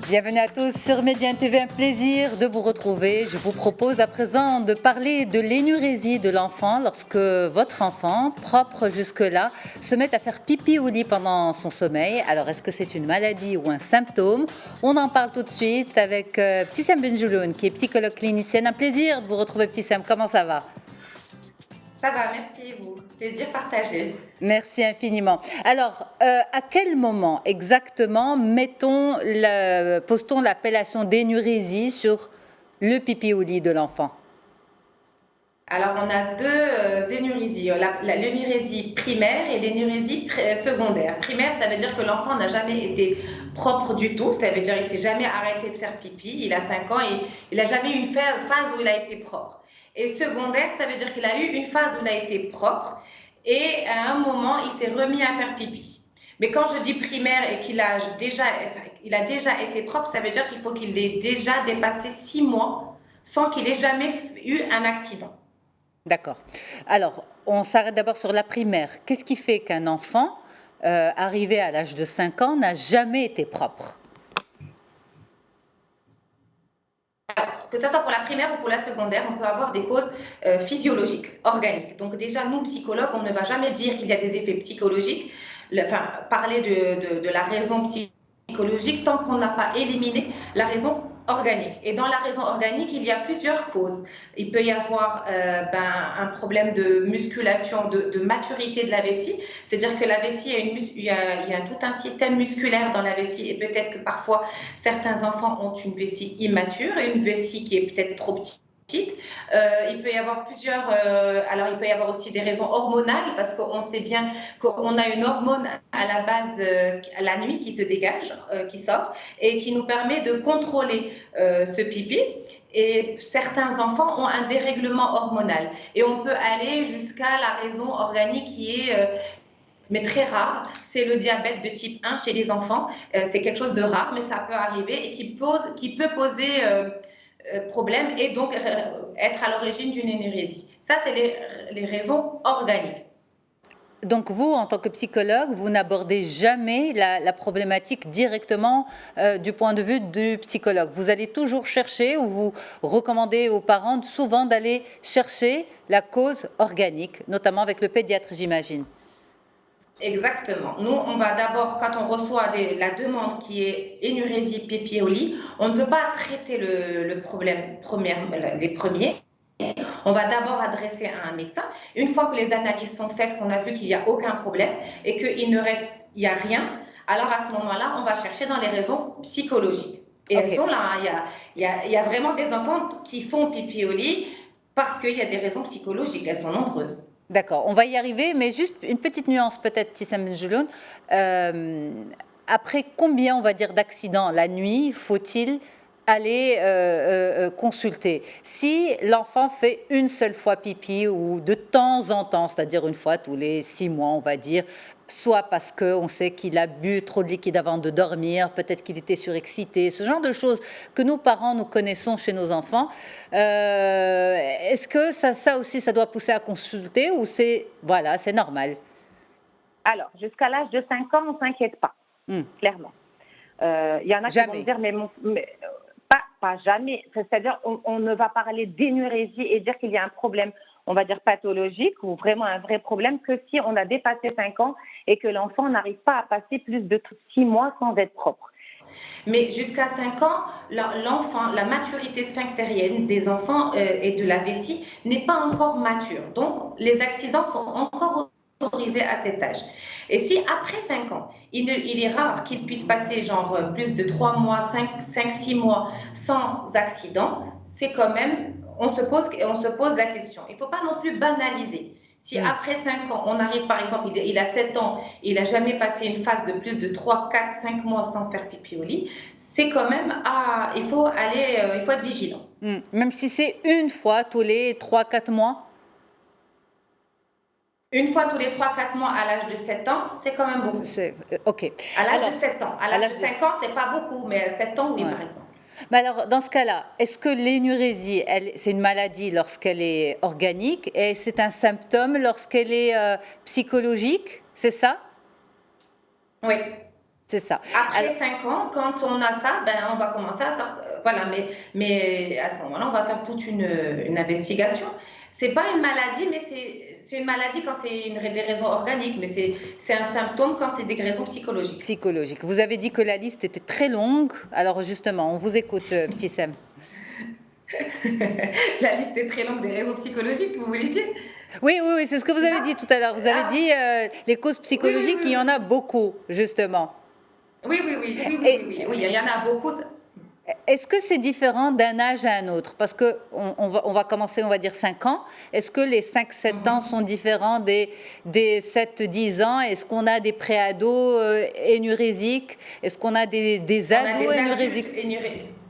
Bienvenue à tous sur Médiane TV, un plaisir de vous retrouver. Je vous propose à présent de parler de l'énurésie de l'enfant lorsque votre enfant, propre jusque-là, se met à faire pipi au lit pendant son sommeil. Alors, est-ce que c'est une maladie ou un symptôme? On en parle tout de suite avec Ptissem Benjouloun, qui est psychologue clinicienne. Un plaisir de vous retrouver, Ptissem. Comment ça va? Ça va, merci vous. Plaisir partagé. Merci infiniment. Alors, à quel moment exactement pose-t-on l'appellation d'énurésie sur le pipi au lit de l'enfant? Alors, on a deux énurésies, l'énurésie primaire et l'énurésie secondaire. Primaire, ça veut dire que l'enfant n'a jamais été propre du tout, ça veut dire qu'il ne s'est jamais arrêté de faire pipi, il a 5 ans et il n'a jamais eu une phase où il a été propre. Et secondaire, ça veut dire qu'il a eu une phase où il a été propre et à un moment, il s'est remis à faire pipi. Mais quand je dis primaire et qu'il a déjà été propre, ça veut dire qu'il faut qu'il ait déjà dépassé 6 mois sans qu'il ait jamais eu un accident. D'accord. Alors, on s'arrête d'abord sur la primaire. Qu'est-ce qui fait qu'un enfant, arrivé à l'âge de 5 ans, n'a jamais été propre? Alors, que ce soit pour la primaire ou pour la secondaire, on peut avoir des causes physiologiques, organiques. Donc déjà, nous, psychologues, on ne va jamais dire qu'il y a des effets psychologiques, parler de la raison psychologique tant qu'on n'a pas éliminé la raison organique. Et dans la raison organique, il y a plusieurs causes. Il peut y avoir un problème de musculation, de maturité de la vessie, c'est-à-dire que la vessie, il y a tout un système musculaire dans la vessie et peut-être que parfois certains enfants ont une vessie immature et une vessie qui est peut-être trop petite. Il peut y avoir alors il peut y avoir aussi des raisons hormonales parce qu'on sait bien qu'on a une hormone à la base la nuit qui se dégage, qui sort et qui nous permet de contrôler ce pipi. Et certains enfants ont un dérèglement hormonal et on peut aller jusqu'à la raison organique qui est mais très rare, c'est le diabète de type 1 chez les enfants. C'est quelque chose de rare, mais ça peut arriver et qui peut poser problème et donc être à l'origine d'une énurésie. Ça, c'est les raisons organiques. Donc vous, en tant que psychologue, vous n'abordez jamais la problématique directement du point de vue du psychologue. Vous allez toujours chercher, ou vous recommandez aux parents souvent d'aller chercher la cause organique, notamment avec le pédiatre, j'imagine. Exactement. Nous, on va d'abord, quand on reçoit la demande qui est énurésie pipi au lit, on ne peut pas traiter le problème les premiers. On va d'abord adresser à un médecin. Une fois que les analyses sont faites, qu'on a vu qu'il n'y a aucun problème et qu'il ne reste, il n'y a rien, alors à ce moment-là, on va chercher dans les raisons psychologiques. Et elles sont là. Il y a vraiment des enfants qui font pipi au lit parce qu'il y a des raisons psychologiques. Elles sont nombreuses. D'accord, on va y arriver, mais juste une petite nuance peut-être, Ptissem Benjouloun. Après combien, on va dire, d'accidents la nuit faut-il aller consulter? Si l'enfant fait une seule fois pipi ou de temps en temps, c'est-à-dire une fois tous les 6 mois, on va dire, soit parce qu'on sait qu'il a bu trop de liquide avant de dormir, peut-être qu'il était surexcité, ce genre de choses que nous, parents, nous connaissons chez nos enfants. Est-ce que ça aussi, ça doit pousser à consulter ou c'est normal? Alors, jusqu'à l'âge de 5 ans, on ne s'inquiète pas, clairement. Il y en a qui vont me dire, mais pas jamais. C'est-à-dire, on ne va parler d'énurésie et dire qu'il y a un problème, on va dire pathologique ou vraiment un vrai problème que si on a dépassé 5 ans et que l'enfant n'arrive pas à passer plus de 6 mois sans être propre. Mais jusqu'à 5 ans, la maturité sphinctérienne des enfants et de la vessie n'est pas encore mature. Donc, les accidents sont encore autorisés à cet âge. Et si après 5 ans, il est rare qu'il puisse passer genre plus de 3 mois, 5-6 mois sans accident, c'est quand même, on se pose la question. Il ne faut pas non plus banaliser. Si après 5 ans, on arrive par exemple, il a 7 ans, il n'a jamais passé une phase de plus de 3, 4, 5 mois sans faire pipi au lit, c'est quand même, il faut être vigilant. Même si c'est une fois tous les 3-4 mois? Une fois tous les 3-4 mois à l'âge de 7 ans, c'est quand même beaucoup. OK. À l'âge de 7 ans. À l'âge de 5 ans, ce n'est pas beaucoup, mais à 7 ans, oui, par exemple. Mais alors, dans ce cas-là, est-ce que l'énurésie, c'est une maladie lorsqu'elle est organique et c'est un symptôme lorsqu'elle est psychologique? C'est ça? Oui. C'est ça. Après 5 ans, quand on a ça, on va commencer à sortir. Voilà, mais à ce moment-là, on va faire toute une investigation. C'est pas une maladie, mais c'est une maladie quand c'est des raisons organiques, mais c'est un symptôme quand c'est des raisons psychologiques. Psychologiques. Vous avez dit que la liste était très longue. Alors justement, on vous écoute, petit Sam. La liste est très longue des raisons psychologiques, vous voulez dire? Oui, c'est ce que vous avez dit tout à l'heure. Vous avez dit les causes psychologiques, il y en a beaucoup, justement. Oui, il y en a beaucoup. Est-ce que c'est différent d'un âge à un autre? Parce qu'on va commencer, on va dire 5 ans. Est-ce que les 5-7 ans sont différents des 7-10 ans? Est-ce qu'on a des préados énurésiques? Est-ce qu'on a des ados énurésiques?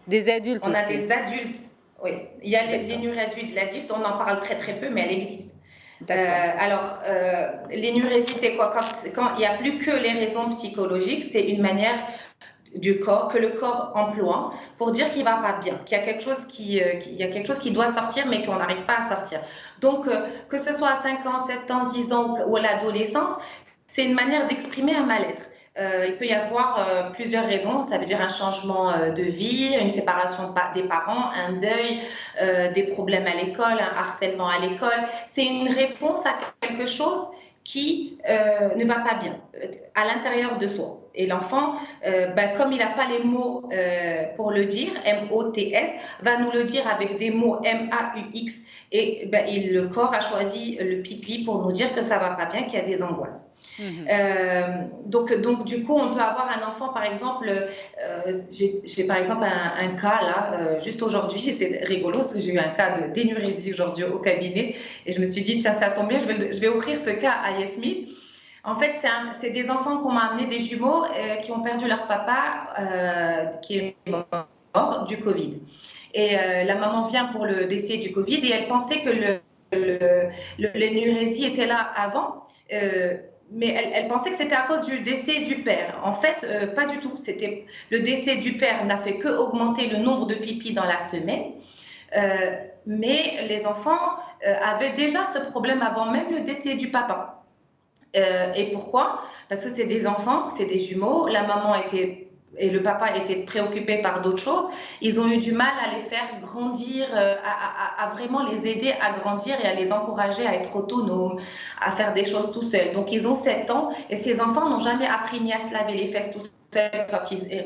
Des adultes on aussi. On a des adultes, oui. Il y a l'énurésie de l'adulte, on en parle très très peu, mais elle existe. L'énurésie, c'est quoi? Quand il n'y a plus que les raisons psychologiques, c'est une manière du corps, que le corps emploie pour dire qu'il va pas bien, qu'il y a quelque chose qui doit sortir mais qu'on n'arrive pas à sortir. Donc, que ce soit à 5 ans, 7 ans, 10 ans ou à l'adolescence, c'est une manière d'exprimer un mal-être. Il peut y avoir plusieurs raisons, ça veut dire un changement de vie, une séparation des parents, un deuil, des problèmes à l'école, un harcèlement à l'école. C'est une réponse à quelque chose qui ne va pas bien à l'intérieur de soi. Et l'enfant, comme il n'a pas les mots pour le dire, M-O-T-S, va nous le dire avec des mots M-A-U-X. Et le corps a choisi le pipi pour nous dire que ça ne va pas bien, qu'il y a des angoisses. Donc, du coup, on peut avoir un enfant, par exemple, j'ai par exemple un cas là, juste aujourd'hui, c'est rigolo parce que j'ai eu un cas d'énurésie aujourd'hui au cabinet et je me suis dit, tiens, ça tombe bien, je vais offrir ce cas à Yasmine. En fait, c'est des enfants qu'on m'a amené, des jumeaux qui ont perdu leur papa qui est mort du Covid. Et la maman vient pour le décès du Covid et elle pensait que l'énurésie était là avant. Mais elle pensait que c'était à cause du décès du père. En fait, pas du tout. Le décès du père n'a fait que augmenter le nombre de pipis dans la semaine. Mais les enfants avaient déjà ce problème avant même le décès du papa. Et pourquoi? Parce que c'est des enfants, c'est des jumeaux. La maman et le papa étaient préoccupés par d'autres choses. Ils ont eu du mal à les faire grandir, à vraiment les aider à grandir et à les encourager à être autonomes, à faire des choses tout seuls. Donc, ils ont 7 ans et ces enfants n'ont jamais appris ni à se laver les fesses tout seuls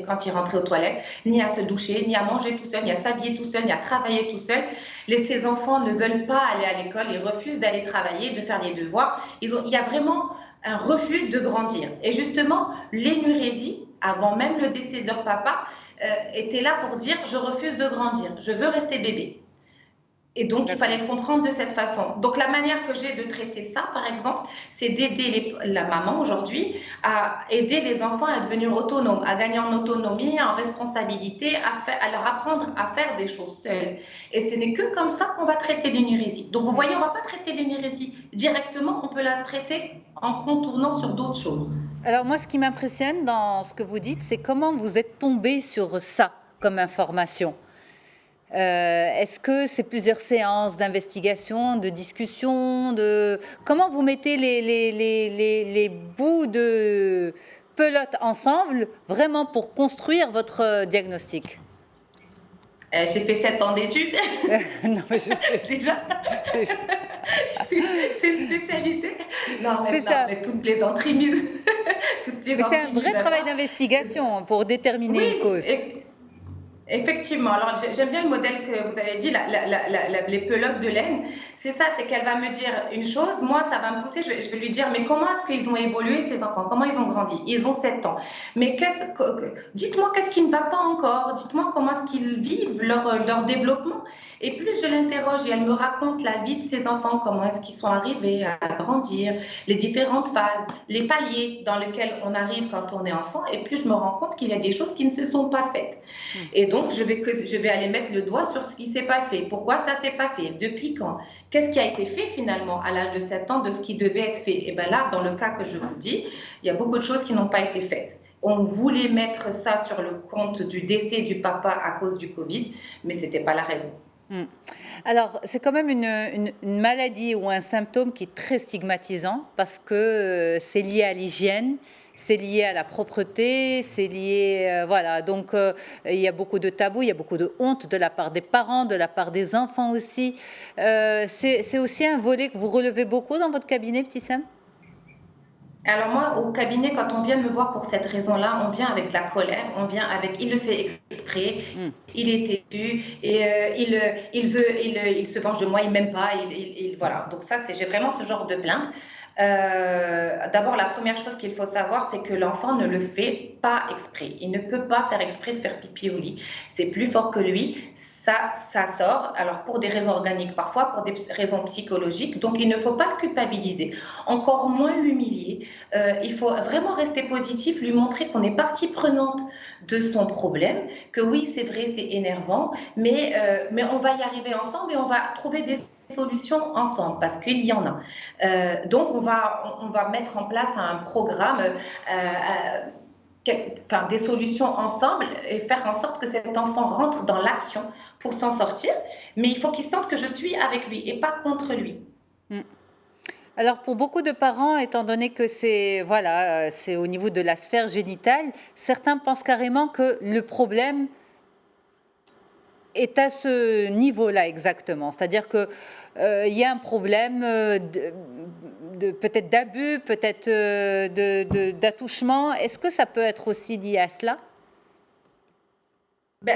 quand ils rentraient aux toilettes, ni à se doucher, ni à manger tout seul, ni à s'habiller tout seul, ni à travailler tout seul. Ces enfants ne veulent pas aller à l'école, ils refusent d'aller travailler, de faire les devoirs. Il y a vraiment un refus de grandir. Et justement, l'énurésie, avant même le décès de leur papa, était là pour dire « je refuse de grandir, je veux rester bébé ». Et donc, il fallait le comprendre de cette façon. Donc, la manière que j'ai de traiter ça, par exemple, c'est d'aider la maman aujourd'hui à aider les enfants à devenir autonomes, à gagner en autonomie, en responsabilité, à leur apprendre à faire des choses seules. Et ce n'est que comme ça qu'on va traiter l'énurésie. Donc, vous voyez, on ne va pas traiter l'énurésie directement, on peut la traiter en contournant sur d'autres choses. Alors, moi, ce qui m'impressionne dans ce que vous dites, c'est comment vous êtes tombé sur ça comme information. Est-ce que c'est plusieurs séances d'investigation, de discussion, comment vous mettez les bouts de pelote ensemble vraiment pour construire votre diagnostic? J'ai fait 7 ans d'études. Non, mais je sais. Déjà. C'est une spécialité. Non, c'est ça. Mais toutes les plaisanteries mais c'est un vrai travail d'investigation pour déterminer une cause. Effectivement. Alors, j'aime bien le modèle que vous avez dit, les pelotes de laine. C'est ça, c'est qu'elle va me dire une chose. Moi, ça va me pousser. Je vais lui dire, mais comment est-ce qu'ils ont évolué, ces enfants? Comment ils ont grandi? Ils ont 7 ans. Mais dites-moi qu'est-ce qui ne va pas encore? Dites-moi comment est-ce qu'ils vivent leur développement? Et plus je l'interroge et elle me raconte la vie de ces enfants, comment est-ce qu'ils sont arrivés à grandir, les différentes phases, les paliers dans lesquels on arrive quand on est enfant, et plus je me rends compte qu'il y a des choses qui ne se sont pas faites. Et donc, je vais aller mettre le doigt sur ce qui ne s'est pas fait. Pourquoi ça ne s'est pas fait? Depuis quand? Qu'est-ce qui a été fait finalement à l'âge de 7 ans de ce qui devait être fait? Et bien là, dans le cas que je vous dis, il y a beaucoup de choses qui n'ont pas été faites. On voulait mettre ça sur le compte du décès du papa à cause du Covid, mais ce n'était pas la raison. Alors, c'est quand même une maladie ou un symptôme qui est très stigmatisant parce que c'est lié à l'hygiène c'est lié à la propreté, c'est lié, voilà. Donc, il y a beaucoup de tabous, il y a beaucoup de honte de la part des parents, de la part des enfants aussi. C'est aussi un volet que vous relevez beaucoup dans votre cabinet, Petit Sam? Alors moi, au cabinet, quand on vient me voir pour cette raison-là, on vient avec de la colère, on vient avec, il le fait exprès, il est têtu et il se venge de moi, il m'aime pas, voilà. Donc ça, j'ai vraiment ce genre de plainte. D'abord, la première chose qu'il faut savoir, c'est que l'enfant ne le fait pas exprès. Il ne peut pas faire exprès de faire pipi au lit. C'est plus fort que lui. Ça sort. Alors, pour des raisons organiques, parfois pour des raisons psychologiques. Donc, il ne faut pas le culpabiliser. Encore moins l'humilier. Il faut vraiment rester positif, lui montrer qu'on est partie prenante de son problème, que oui, c'est vrai, c'est énervant, mais on va y arriver ensemble et on va trouver des solutions ensemble parce qu'il y en a. Donc, on va mettre en place un programme, des solutions ensemble et faire en sorte que cet enfant rentre dans l'action pour s'en sortir. Mais il faut qu'il sente que je suis avec lui et pas contre lui. Alors, pour beaucoup de parents, étant donné que c'est au niveau de la sphère génitale, certains pensent carrément que le problème est à ce niveau-là exactement. C'est-à-dire qu'il y a un problème peut-être d'abus, peut-être d'attouchement. Est-ce que ça peut être aussi lié à cela?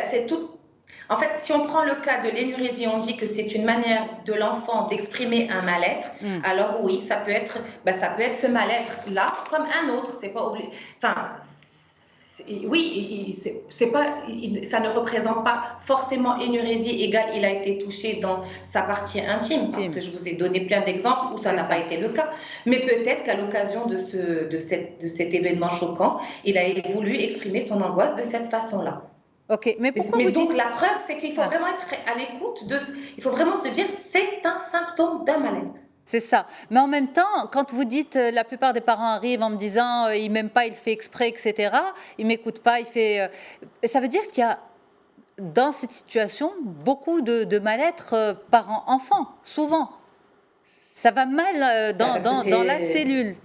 C'est tout. En fait, si on prend le cas de l'énurésie, on dit que c'est une manière de l'enfant d'exprimer un mal-être. Alors oui, ça peut être ce mal-être-là comme un autre. C'est pas obligé. Oui, ça ne représente pas forcément énurésie égale il a été touché dans sa partie intime, parce que je vous ai donné plein d'exemples où ça n'a pas été le cas. Mais peut-être qu'à l'occasion de cet événement choquant, il a voulu exprimer son angoisse de cette façon-là. Ok, mais pourquoi vous dites... la preuve, c'est qu'il faut vraiment être à l'écoute il faut vraiment se dire c'est un symptôme d'un mal-être. C'est ça. Mais en même temps, quand vous dites la plupart des parents arrivent en me disant il m'aime pas, il fait exprès, etc. Il m'écoute pas, il fait. Ça veut dire qu'il y a dans cette situation beaucoup de mal-être parents-enfants, souvent. Ça va mal dans la cellule.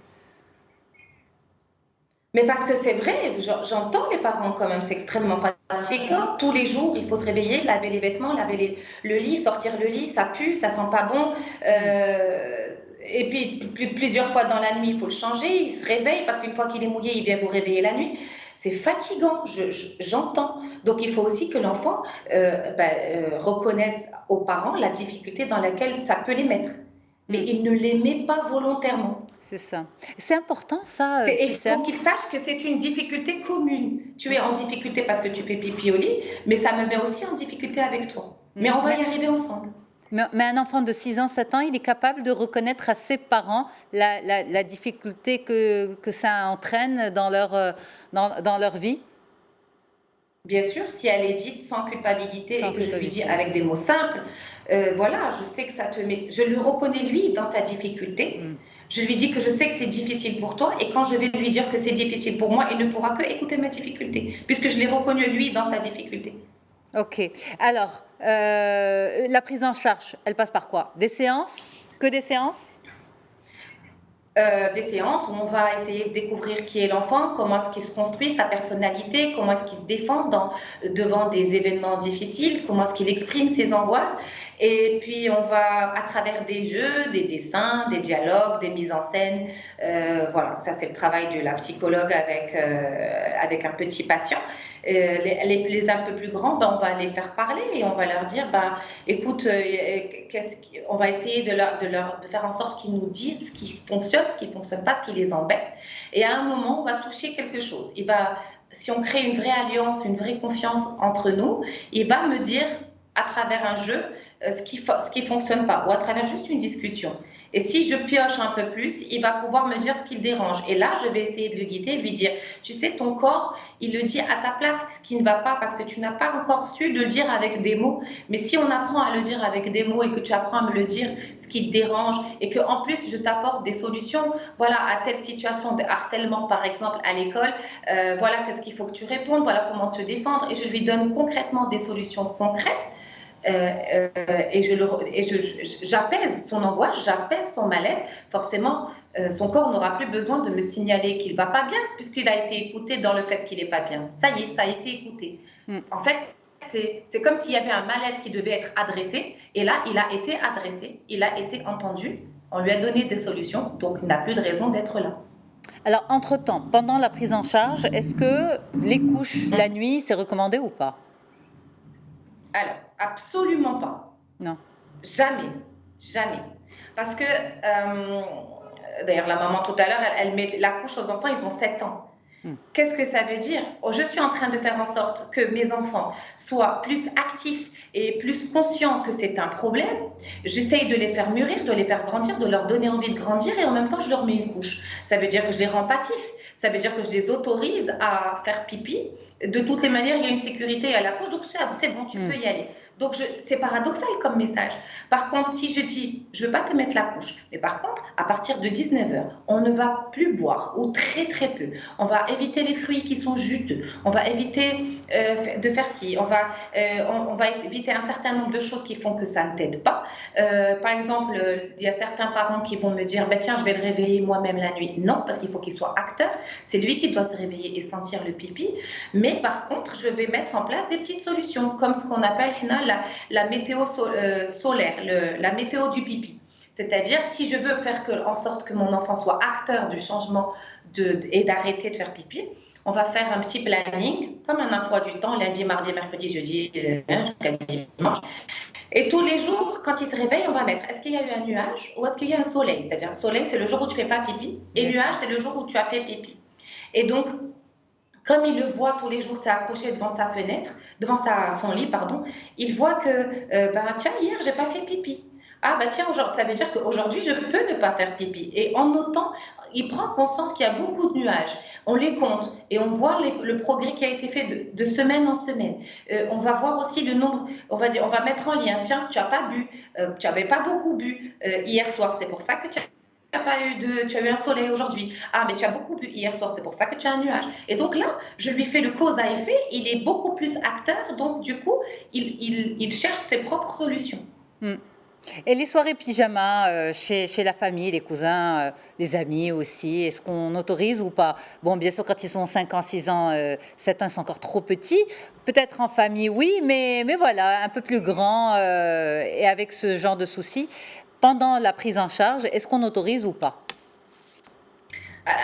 Mais parce que c'est vrai, j'entends les parents quand même, c'est extrêmement fatigant. Tous les jours, il faut se réveiller, laver les vêtements, laver le lit, sortir le lit, ça pue, ça sent pas bon. Et puis plusieurs fois dans la nuit, il faut le changer, il se réveille parce qu'une fois qu'il est mouillé, il vient vous réveiller la nuit. C'est fatigant, j'entends. Donc il faut aussi que l'enfant reconnaisse aux parents la difficulté dans laquelle ça peut les mettre. Mais il ne les met pas volontairement. C'est ça. C'est important, ça. Il faut qu'il sache que c'est une difficulté commune. Tu es en difficulté parce que tu fais pipi au lit, mais ça me met aussi en difficulté avec toi. Mais on va y arriver ensemble. Mais un enfant de 6 ans, 7 ans, il est capable de reconnaître à ses parents la difficulté que ça entraîne dans leur vie? Bien sûr, si elle est dite sans culpabilité et que je lui dis avec des mots simples, voilà, je sais que ça te met... Je le reconnais lui dans sa difficulté. Je lui dis que je sais que c'est difficile pour toi et quand je vais lui dire que c'est difficile pour moi, il ne pourra que écouter ma difficulté puisque je l'ai reconnu lui dans sa difficulté. Ok. Alors, la prise en charge, elle passe par quoi? Des séances? Que des séances? Des séances où on va essayer de découvrir qui est l'enfant, comment est-ce qu'il se construit, sa personnalité, comment est-ce qu'il se défend devant des événements difficiles, comment est-ce qu'il exprime ses angoisses. Et puis, on va, à travers des jeux, des dessins, des dialogues, des mises en scène, voilà, ça c'est le travail de la psychologue avec un petit patient. Les un peu plus grands, on va les faire parler et on va leur dire, écoute, on va essayer de faire en sorte qu'ils nous disent ce qui fonctionne pas, ce qui les embête. Et à un moment, on va toucher quelque chose. Si on crée une vraie alliance, une vraie confiance entre nous, il va me dire à travers un jeu ce qui fonctionne pas ou à travers juste une discussion. Et si je pioche un peu plus, il va pouvoir me dire ce qui le dérange. Et là, je vais essayer de le guider, lui dire, tu sais, ton corps, il le dit à ta place ce qui ne va pas parce que tu n'as pas encore su de le dire avec des mots. Mais si on apprend à le dire avec des mots et que tu apprends à me le dire ce qui te dérange et que en plus je t'apporte des solutions, voilà, à telle situation de harcèlement par exemple à l'école, voilà qu'est-ce qu'il faut que tu répondes, voilà comment te défendre et je lui donne concrètement des solutions concrètes. et j'apaise son angoisse, j'apaise son mal-être, forcément, son corps n'aura plus besoin de me signaler qu'il ne va pas bien, puisqu'il a été écouté dans le fait qu'il n'est pas bien. Ça y est, ça a été écouté. En fait, c'est comme s'il y avait un mal-être qui devait être adressé, et là, il a été adressé, il a été entendu, on lui a donné des solutions, donc il n'a plus de raison d'être là. Alors, entre-temps, pendant la prise en charge, est-ce que les couches la nuit, c'est recommandé ou pas? Alors, absolument pas. Non. Jamais. Parce que, d'ailleurs, la maman tout à l'heure, elle met la couche aux enfants, ils ont 7 ans. Qu'est-ce que ça veut dire? Je suis en train de faire en sorte que mes enfants soient plus actifs et plus conscients que c'est un problème. J'essaye de les faire mûrir, de les faire grandir, de leur donner envie de grandir et en même temps, je leur mets une couche. Ça veut dire que je les rends passifs. Ça veut dire que je les autorise à faire pipi. De toutes les manières, il y a une sécurité à la couche, donc c'est bon, tu peux y aller. Donc, c'est paradoxal comme message. Par contre, si je dis, je ne veux pas te mettre la couche, mais par contre, à partir de 19h, on ne va plus boire, ou très très peu. On va éviter les fruits qui sont juteux. On va éviter de faire ci. On va éviter un certain nombre de choses qui font que ça ne t'aide pas. Par exemple, il y a certains parents qui vont me dire, tiens, je vais le réveiller moi-même la nuit. Non, parce qu'il faut qu'il soit acteur. C'est lui qui doit se réveiller et sentir le pipi. Mais par contre, je vais mettre en place des petites solutions, comme ce qu'on appelle la météo solaire, la météo du pipi. C'est-à-dire, si je veux faire en sorte que mon enfant soit acteur du changement et d'arrêter de faire pipi, on va faire un petit planning, comme un emploi du temps, lundi, mardi, mercredi, jeudi, jusqu'à dimanche. Et tous les jours, quand il se réveille, on va mettre, est-ce qu'il y a eu un nuage ou est-ce qu'il y a un soleil? C'est-à-dire, soleil, c'est le jour où tu ne fais pas pipi, et nuage, c'est le jour où tu as fait pipi. Et donc, comme il le voit tous les jours, c'est accroché devant sa fenêtre, son lit, pardon, il voit que, tiens, hier, j'ai pas fait pipi. Ah, tiens, ça veut dire qu'aujourd'hui, je peux ne pas faire pipi. Et en notant, il prend conscience qu'il y a beaucoup de nuages. On les compte et on voit le progrès qui a été fait de semaine en semaine. On va voir aussi le nombre, on va mettre en lien, tiens, tu n'as pas bu, tu n'avais pas beaucoup bu hier soir, c'est pour ça que tu as eu un soleil aujourd'hui. Ah, mais tu as beaucoup bu hier soir, c'est pour ça que tu as un nuage. Et donc là, je lui fais le cause à effet, il est beaucoup plus acteur, donc du coup, il cherche ses propres solutions. Et les soirées pyjama chez la famille, les cousins, les amis aussi, est-ce qu'on autorise ou pas? Bon, bien sûr, quand ils sont 5 ans, 6 ans, certains sont encore trop petits. Peut-être en famille, oui, mais voilà, un peu plus grand et avec ce genre de soucis. Pendant la prise en charge, est-ce qu'on autorise ou pas?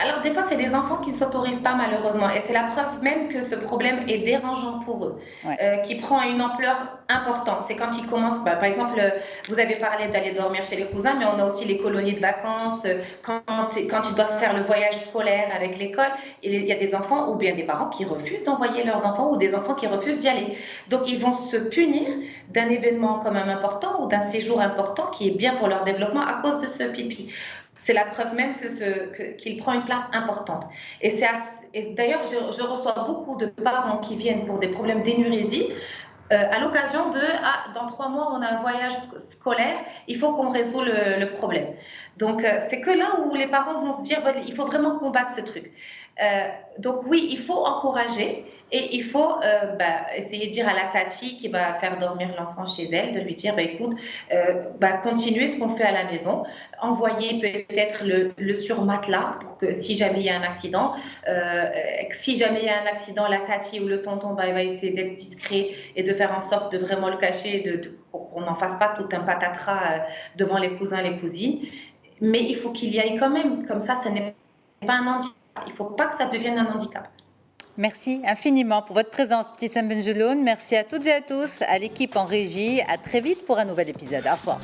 Alors, des fois, c'est des enfants qui ne s'autorisent pas, malheureusement. Et c'est la preuve même que ce problème est dérangeant pour eux, qui prend une ampleur importante. C'est quand ils commencent, par exemple, vous avez parlé d'aller dormir chez les cousins, mais on a aussi les colonies de vacances. Quand ils doivent faire le voyage scolaire avec l'école, il y a des enfants ou bien des parents qui refusent d'envoyer leurs enfants ou des enfants qui refusent d'y aller. Donc, ils vont se punir d'un événement quand même important ou d'un séjour important qui est bien pour leur développement à cause de ce pipi. C'est la preuve même qu'il prend une place importante. Et d'ailleurs, je reçois beaucoup de parents qui viennent pour des problèmes d'énurésie à l'occasion dans 3 mois, on a un voyage scolaire, il faut qu'on résout le problème. Donc, c'est que là où les parents vont se dire, il faut vraiment combattre ce truc. Donc oui, il faut encourager et il faut essayer de dire à la tati qui va faire dormir l'enfant chez elle, de lui dire, écoute, continuez ce qu'on fait à la maison, envoyez peut-être le surmatelas pour que si jamais il y a un accident, la tati ou le tonton va essayer d'être discret et de faire en sorte de vraiment le cacher, qu'on n'en fasse pas tout un patatras devant les cousins et les cousines. Mais il faut qu'il y aille quand même, comme ça, ce n'est pas un handicap. Il ne faut pas que ça devienne un handicap. Merci infiniment pour votre présence, Ibtissam Benjeloun. Merci à toutes et à tous, à l'équipe en régie. À très vite pour un nouvel épisode. Au revoir.